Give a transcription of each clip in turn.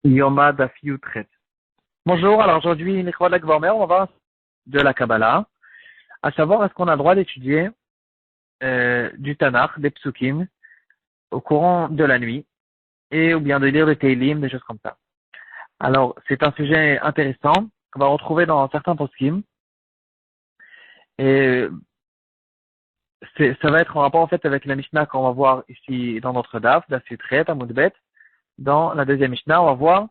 Yoma Daf Yutret. Bonjour, alors aujourd'hui, Nichot Lagvormer, on va voir de la Kabbalah, à savoir est-ce qu'on a le droit d'étudier du Tanakh, des Psukim, au courant de la nuit, et ou bien de lire le Teilim, des choses comme ça. Alors, c'est un sujet intéressant qu'on va retrouver dans certains Psukim, et ça va être en rapport en fait avec la Mishnah qu'on va voir ici dans notre Daf Yutret, à Moudbet. Dans la deuxième Mishnah, on va voir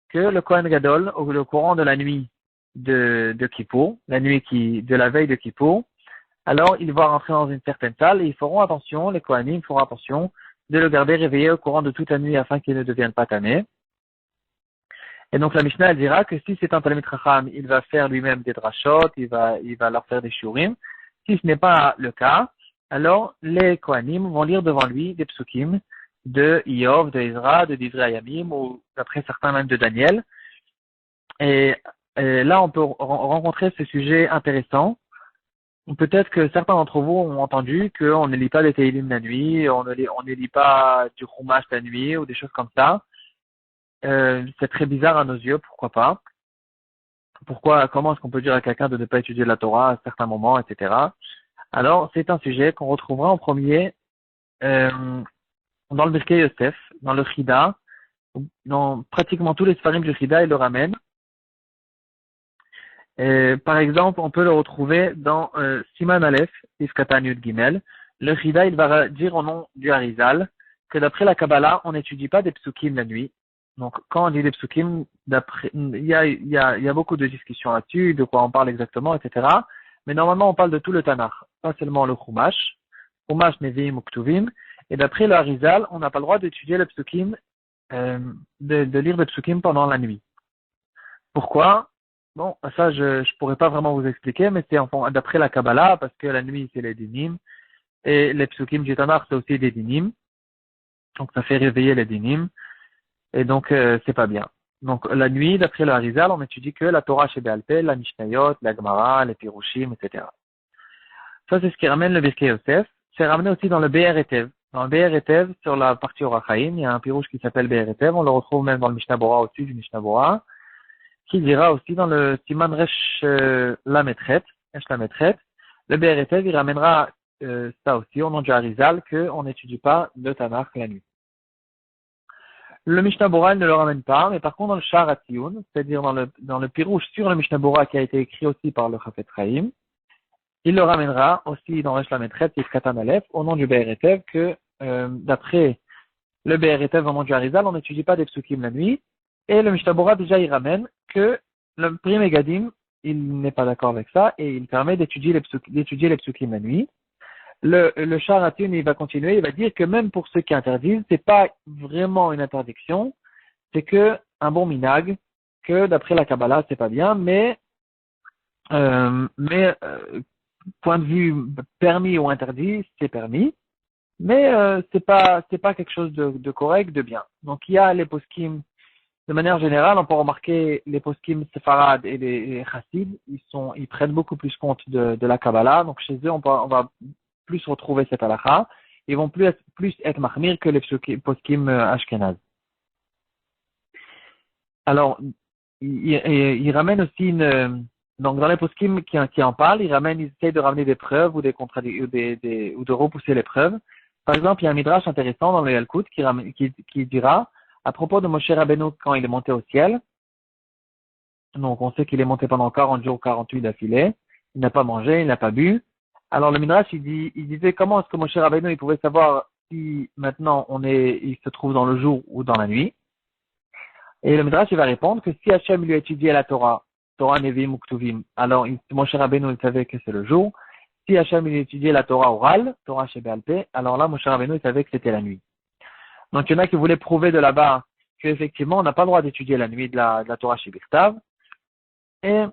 que le Kohen Gadol, au le courant de la nuit de Kippour, la nuit de la veille de Kippour, alors il va rentrer dans une certaine salle et ils feront attention, les Kohanim feront attention de le garder réveillé au courant de toute la nuit afin qu'il ne devienne pas tamé. Et donc la Mishnah elle dira que si c'est un Talmid Chacham, il va faire lui-même des drashot, il va leur faire des shurim. Si ce n'est pas le cas, alors les Kohanim vont lire devant lui des psukim de Iyov, de Ezra, de Divrei Hayamim, ou d'après certains même de Daniel. Et là, on peut rencontrer ce sujet intéressant. Peut-être que certains d'entre vous ont entendu qu'on ne lit pas des Teilim la nuit, on ne lit pas du Chumash la nuit, ou des choses comme ça. C'est très bizarre à nos yeux, pourquoi pas? Comment est-ce qu'on peut dire à quelqu'un de ne pas étudier la Torah à certains moments, etc. Alors, c'est un sujet qu'on retrouvera en premier dans le Birkei Yosef, dans le Chida, dans pratiquement tous les Sfarim du Chida, il le ramène. Par exemple, on peut le retrouver dans Siman Aleph, Ifkatan Yud Gimel. Le Chida, il va dire au nom du Harizal que d'après la Kabbalah, on n'étudie pas des psukim la nuit. Donc, quand on dit des psukim, il y a beaucoup de discussions là-dessus, de quoi on parle exactement, etc. Mais normalement, on parle de tout le Tanakh, pas seulement le Chumash, Nevi'im ou Ktuvim. Et d'après le Harizal, on n'a pas le droit d'étudier le psukim, de lire des psukim pendant la nuit. Pourquoi? Bon, ça, je pourrais pas vraiment vous expliquer, mais c'est d'après la Kabbalah, parce que la nuit, c'est les dinim, et les psukim du Tanakh, c'est aussi des dinim. Donc, ça fait réveiller les dinim, et donc, c'est pas bien. Donc, la nuit, d'après le Harizal, on étudie que la Torah chez Be'al Peh, la Mishnayot, la Gemara, les Pirushim, etc. Ça, c'est ce qui ramène le Birkei Yosef. C'est ramené aussi dans le Be'er Etev. Dans le Be'er Etev, sur la partie Orachaim, il y a un pirouche qui s'appelle Be'er Etev. On le retrouve même dans le Mishnah Bora, au-dessus du Mishnah Bora, qui dira aussi dans le Siman Resh Lametret, le Be'er Etev, il ramènera ça aussi au nom du Harizal, qu'on n'étudie pas le Tanakh la nuit. Le Mishnah Bora, il ne le ramène pas, mais par contre dans le Sha'ar HaTziyun, c'est-à-dire dans le pirouche sur le Mishnah Bora qui a été écrit aussi par le Chafetz Chaim, il le ramènera aussi dans Resh Lametret, Ifkatan Aleph, au nom du Be'er Etev, que d'après le Be'er Etev au nom du Harizal, on n'étudie pas des psukim la nuit. Et le Mishnah Bora, déjà, il ramène que le Pri Megadim, il n'est pas d'accord avec ça, et il permet d'étudier les psukim la nuit. Le Sha'ar HaTziyun, il va continuer, il va dire que même pour ceux qui interdisent, c'est pas vraiment une interdiction, c'est que un bon minag, que d'après la Kabbalah, c'est pas bien, mais point de vue permis ou interdit, c'est permis. Mais c'est pas quelque chose de correct, de bien. Donc il y a les poskim, de manière générale, on peut remarquer les poskim séfarades et les chassides, ils prennent beaucoup plus compte de la Kabbalah. Donc chez eux, on va plus retrouver cette halakha. Ils vont plus être mahmir que les poskim ashkenaz. Alors il ramène aussi donc dans les poskim qui en parlent, ils essayent de ramener des preuves ou ou de repousser les preuves. Par exemple, il y a un midrash intéressant dans le Yalkut qui dira, à propos de Moshe Rabbeinu quand il est monté au ciel, donc on sait qu'il est monté pendant 40 jours, 48 d'affilée, il n'a pas mangé, il n'a pas bu. Alors le midrash, il disait comment est-ce que Moshe Rabbeinu, il pouvait savoir si maintenant il se trouve dans le jour ou dans la nuit. Et le midrash, il va répondre que si Hachem lui a étudié la Torah, Nevi'im ou Ktuvim, alors Moshe Rabbeinu, il savait que c'est le jour. Si Hachem il étudiait la Torah orale, Torah chez Be'al Peh, alors là, Moshe Rabbeinu, il savait que c'était la nuit. Donc, il y en a qui voulaient prouver de là-bas qu'effectivement, on n'a pas le droit d'étudier la nuit de la Torah chez Birtav. Et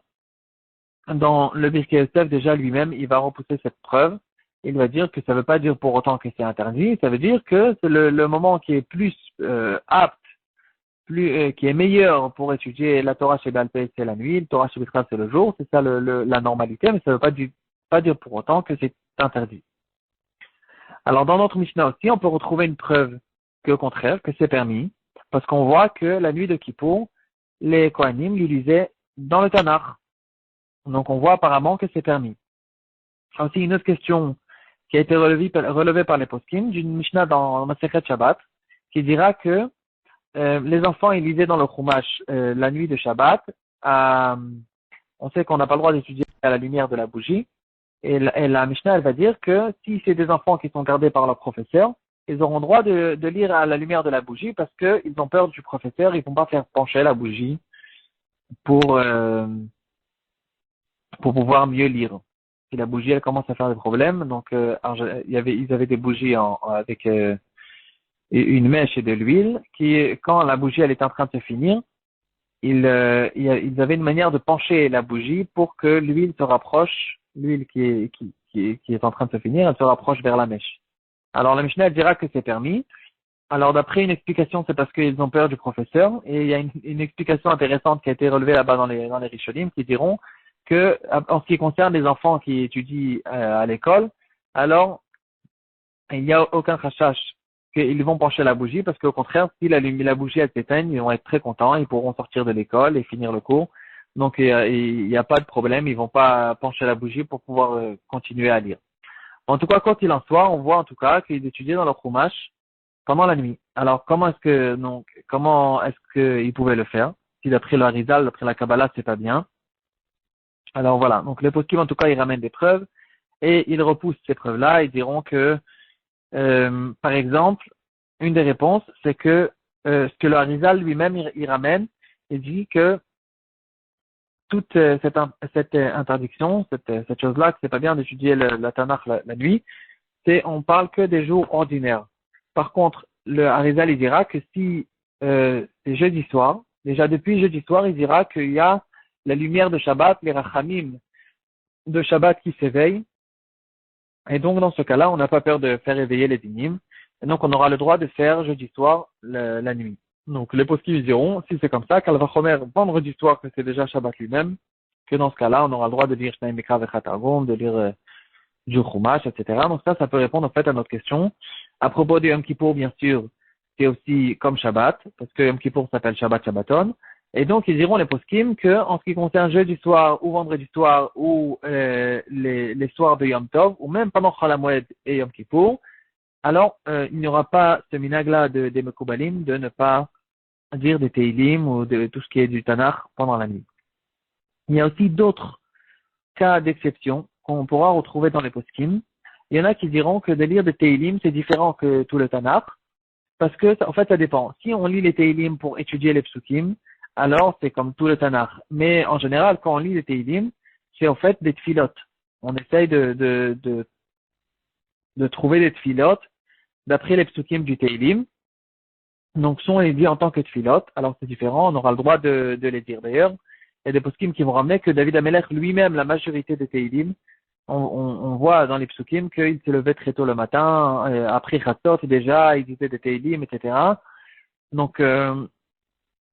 dans le Birkei Yosef, déjà lui-même, il va repousser cette preuve. Il va dire que ça ne veut pas dire pour autant que c'est interdit. Ça veut dire que c'est le moment qui est plus apte, qui est meilleur pour étudier la Torah chez Be'al Peh, c'est la nuit. La Torah chez Birtav, c'est le jour. C'est ça la normalité, mais ça ne veut pas dire pour autant que c'est interdit. Alors, dans notre Mishnah aussi, on peut retrouver une preuve au contraire, que c'est permis. Parce qu'on voit que la nuit de Kippour, les Kohanim lui lisaient dans le Tanakh. Donc on voit apparemment que c'est permis. Aussi une autre question qui a été relevée par les poskim d'une Mishnah dans Masechet Shabbat, qui dira que les enfants ils lisaient dans le Chumash la nuit de Shabbat. On sait qu'on n'a pas le droit d'étudier à la lumière de la bougie. Et la Mishnah elle va dire que si c'est des enfants qui sont gardés par leur professeur, ils auront droit de lire à la lumière de la bougie parce qu'ils ont peur du professeur, ils ne vont pas faire pencher la bougie pour pouvoir mieux lire. Si la bougie elle commence à faire des problèmes, donc ils avaient des bougies avec une mèche et de l'huile, qui quand la bougie elle est en train de se finir, ils avaient une manière de pencher la bougie pour que l'huile se rapproche, l'huile qui est en train de se finir, elle se rapproche vers la mèche. Alors la Mishnah elle dira que c'est permis. Alors d'après une explication, c'est parce qu'ils ont peur du professeur, et il y a une explication intéressante qui a été relevée là-bas dans les Rishonim qui diront que en ce qui concerne les enfants qui étudient à l'école, alors il n'y a aucun chachash qu'ils vont pencher la bougie, parce qu'au contraire, si la bougie elle s'éteigne, ils vont être très contents, ils pourront sortir de l'école et finir le cours. Donc il n'y a pas de problème, ils vont pas pencher la bougie pour pouvoir continuer à lire. En tout cas, quoi qu'il en soit, on voit en tout cas qu'ils étudiaient dans leur chumash pendant la nuit. Alors comment est-ce qu'ils pouvaient le faire? Si d'après le Harizal, d'après la Kabbalah, c'est pas bien. Alors voilà, donc les poskim en tout cas ils ramènent des preuves et ils repoussent ces preuves-là. Ils diront que par exemple, une des réponses, c'est que ce que le Harizal lui-même il ramène, il dit que toute cette interdiction, cette chose-là, que c'est pas bien d'étudier la Tanakh la nuit, on parle que des jours ordinaires. Par contre, le Harizal il dira que si c'est jeudi soir, déjà depuis jeudi soir, il dira qu'il y a la lumière de Shabbat, les rachamim de Shabbat qui s'éveillent. Et donc, dans ce cas-là, on n'a pas peur de faire éveiller les dynimes. Et donc, on aura le droit de faire jeudi soir la nuit. Donc, les poskim diront, si c'est comme ça, qu'Al Vachomer, vendredi soir, que c'est déjà Shabbat lui-même, que dans ce cas-là, on aura le droit de lire Shnaim Mikra Vechatargum, de lire du Chumash, etc. Donc, ça peut répondre en fait à notre question. À propos du Yom Kippour, bien sûr, c'est aussi comme Shabbat, parce que Yom Kippour s'appelle Shabbat Shabbaton. Et donc, ils diront les poskim que, en ce qui concerne jeudi soir ou vendredi soir ou les soirs de Yom Tov, ou même pendant Chol HaMoed et Yom Kippour, alors il n'y aura pas ce minag-là des Mekoubalim de ne pas dire des Teilim ou de tout ce qui est du Tanakh pendant la nuit. Il y a aussi d'autres cas d'exception qu'on pourra retrouver dans les poskim. Il y en a qui diront que de lire des Teilim, c'est différent que tout le Tanakh, parce que, en fait, ça dépend. Si on lit les Teilim pour étudier les psukim, alors c'est comme tout le Tanakh. Mais en général, quand on lit les Teilim, c'est en fait des tfilot. On essaye de trouver des tfilot d'après les psukim du Teilim. Donc, si on les dit en tant que tfilot, alors c'est différent, on aura le droit de les dire. D'ailleurs, il y a des psukim qui vont ramener que David Amelech lui-même, la majorité des Teilim, on voit dans les psukim qu'il se levait très tôt le matin, après Chatzot déjà, il disait des Teilim, etc. Donc, il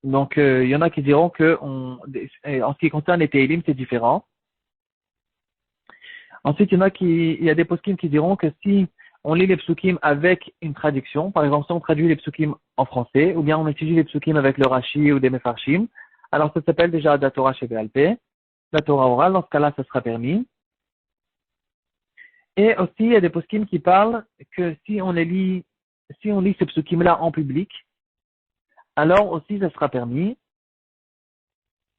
y en a qui diront que en ce qui concerne les Teilim, c'est différent. Ensuite, il y a des poskim qui diront que si on lit les psukim avec une traduction, par exemple, si on traduit les psukim en français, ou bien on étudie les psukim avec le Rashi ou des Mefarshim, alors ça s'appelle déjà la Torah chez BLP, la Torah orale, dans ce cas-là, ça sera permis. Et aussi, il y a des poskim qui parlent que si on lit ces psukim-là en public, alors aussi ça sera permis.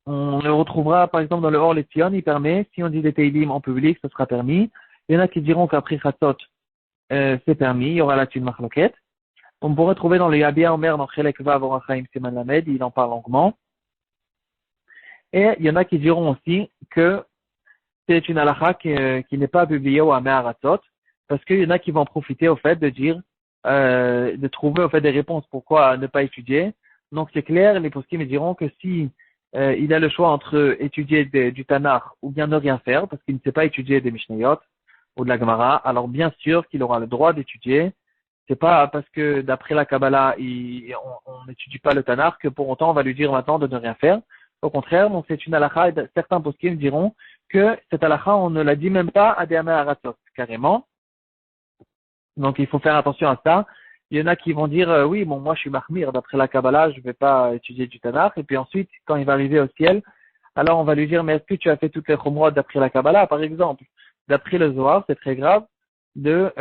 On le retrouvera par exemple dans le Or Letzion, il permet, si on dit des Teilim en public, ça sera permis. Il y en a qui diront qu'après Chatzot, c'est permis, il y aura là-dessus une marloquette. On pourrait trouver dans le Yabia Omer, dans Chelek Vav Orachaim Siman Lamed, il en parle longuement. Et il y en a qui diront aussi que c'est une halakha qui n'est pas publiée au Ameh Aratzot, parce qu'il y en a qui vont profiter au fait de dire, de trouver au fait des réponses pourquoi ne pas étudier. Donc c'est clair, les poskim diront que si il a le choix entre étudier du Tanakh ou bien ne rien faire, parce qu'il ne sait pas étudier des Mishnayot ou de la Gemara, alors bien sûr qu'il aura le droit d'étudier. C'est pas parce que d'après la Kabbalah, on n'étudie pas le Tanakh que pour autant on va lui dire maintenant de ne rien faire. Au contraire, donc c'est une halakha, et certains poskim diront que cette halakha, on ne la dit même pas à des Ameh Aratzot, carrément. Donc il faut faire attention à ça. Il y en a qui vont dire, oui, bon, moi je suis Mahmir, d'après la Kabbalah, je vais pas étudier du Tanakh. Et puis ensuite, quand il va arriver au ciel, alors on va lui dire, mais est-ce que tu as fait toutes les Chumrot d'après la Kabbalah, par exemple? D'après le Zohar, c'est très grave de,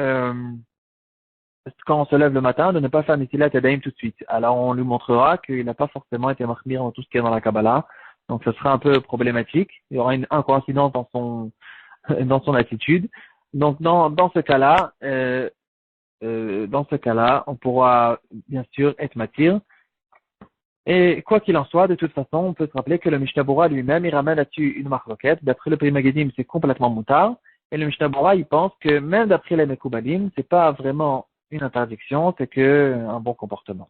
quand on se lève le matin, de ne pas faire Netilat Yadayim tout de suite. Alors on lui montrera qu'il n'a pas forcément été Mahmir dans tout ce qui est dans la Kabbalah. Donc ce sera un peu problématique. Il y aura une incoïncidence dans son, dans son attitude. Donc dans ce cas-là, on pourra bien sûr être matir. Et quoi qu'il en soit, de toute façon, on peut se rappeler que le Mishnah Bora lui-même, il ramène là-dessus une marloquette. D'après le Pri Megadim, c'est complètement moutard. Et le Mishnah Bora, il pense que même d'après les Mekoubalim, c'est pas vraiment une interdiction, c'est que un bon comportement.